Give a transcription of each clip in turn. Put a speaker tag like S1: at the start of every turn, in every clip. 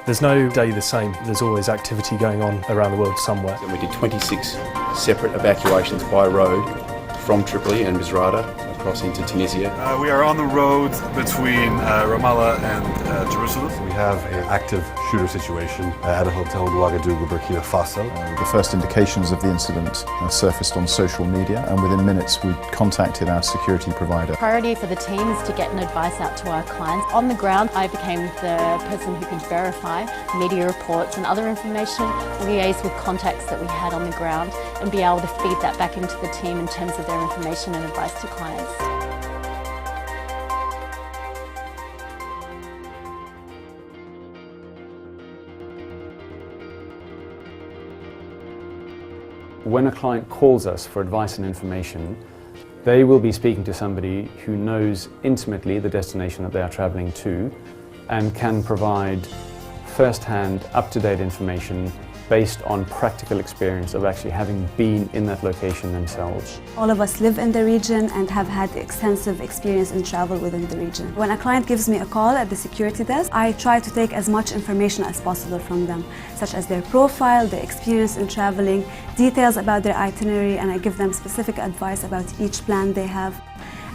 S1: There's no day the same. There's always activity going on around the world somewhere.
S2: And we did 26 separate evacuations by road from Tripoli and Misrata across into Tunisia.
S3: We are on the road between Ramallah and Jerusalem.
S4: We have an active shooter situation at a hotel in Ouagadougou, Burkina Faso.
S5: The first indications of the incident surfaced on social media, and within minutes we contacted our security provider.
S6: Priority for the team is to get an advice out to our clients. On the ground, I became the person who could verify media reports and other information, liaise with contacts that we had on the ground, and be able to feed that back into the team in terms of their information and advice to clients.
S7: When a client calls us for advice and information, they will be speaking to somebody who knows intimately the destination that they are travelling to and can provide first-hand, up-to-date information based on practical experience of actually having been in that location themselves.
S8: All of us live in the region and have had extensive experience in travel within the region. When a client gives me a call at the security desk, I try to take as much information as possible from them, such as their profile, their experience in traveling, details about their itinerary, and I give them specific advice about each plan they have.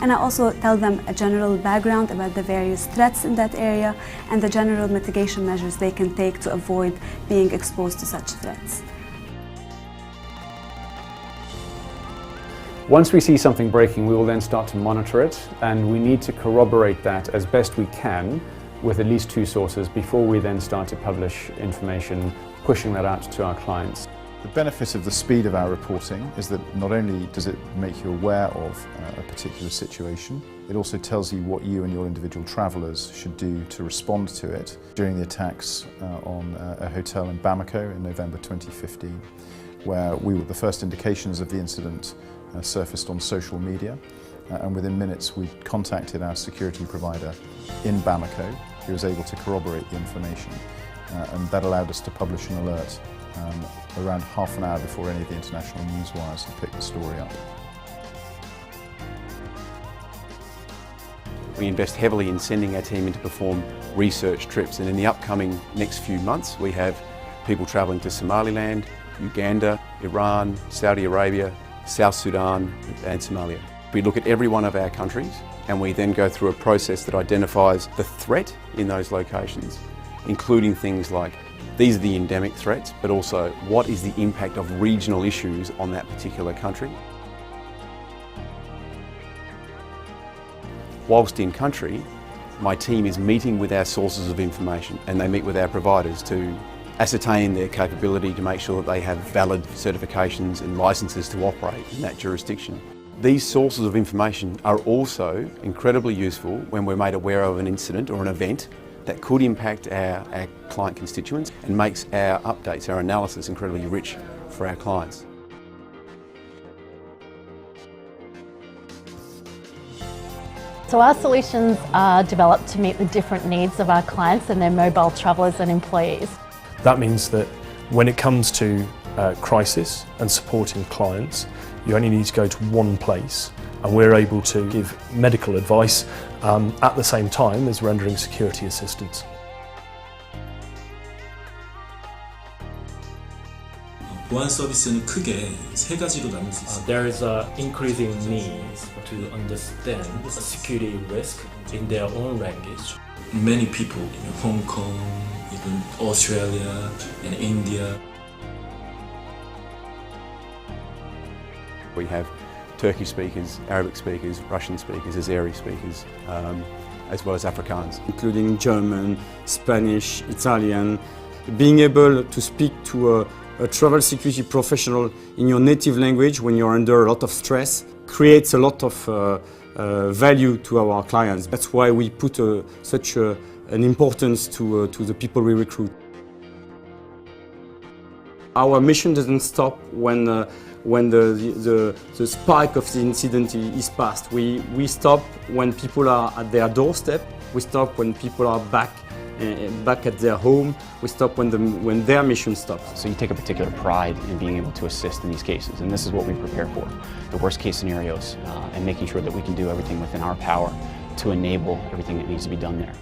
S8: And I also tell them a general background about the various threats in that area and the general mitigation measures they can take to avoid being exposed to such threats.
S7: Once we see something breaking, we will then start to monitor it, and we need to corroborate that as best we can with at least 2 sources before we then start to publish information, pushing that out to our clients.
S5: The benefit of the speed of our reporting is that not only does it make you aware of a particular situation, it also tells you what you and your individual travellers should do to respond to it. During the attacks on a hotel in Bamako in November 2015, where the first indications of the incident surfaced on social media, and within minutes we contacted our security provider in Bamako, who was able to corroborate the information, and that allowed us to publish an alert around half an hour before any of the international news wires had picked the story up.
S2: We invest heavily in sending our team in to perform research trips, and in the upcoming next few months we have people travelling to Somaliland, Uganda, Iran, Saudi Arabia, South Sudan and Somalia. We look at every one of our countries and we then go through a process that identifies the threat in those locations, including things like these are the endemic threats, but also what is the impact of regional issues on that particular country. Whilst in country, my team is meeting with our sources of information, and they meet with our providers to ascertain their capability to make sure that they have valid certifications and licenses to operate in that jurisdiction. These sources of information are also incredibly useful when we're made aware of an incident or an event that could impact our client constituents and makes our updates, our analysis incredibly rich for our clients.
S6: So our solutions are developed to meet the different needs of our clients and their mobile travellers and employees.
S1: That means that when it comes to crisis and supporting clients, you only need to go to one place, and we're able to give medical advice at the same time as rendering security assistance.
S9: 보안 서비스는 크게 3가지로 나눌 수 있습니다.
S10: There is an increasing need to understand security risk in their own language.
S9: Many people in Hong Kong, even Australia and India.
S2: We have Turkish speakers, Arabic speakers, Russian speakers, Azeri speakers, as well as Afrikaans.
S11: Including German, Spanish, Italian. Being able to speak to a travel security professional in your native language when you're under a lot of stress creates a lot of value to our clients. That's why we put such an importance to the people we recruit. Our mission doesn't stop when the spike of the incident is past. We stop when people are at their doorstep. We stop when people are back at their home. We stop when their mission stops.
S12: So you take a particular pride in being able to assist in these cases, and this is what we prepare for, the worst case scenarios, and making sure that we can do everything within our power to enable everything that needs to be done there.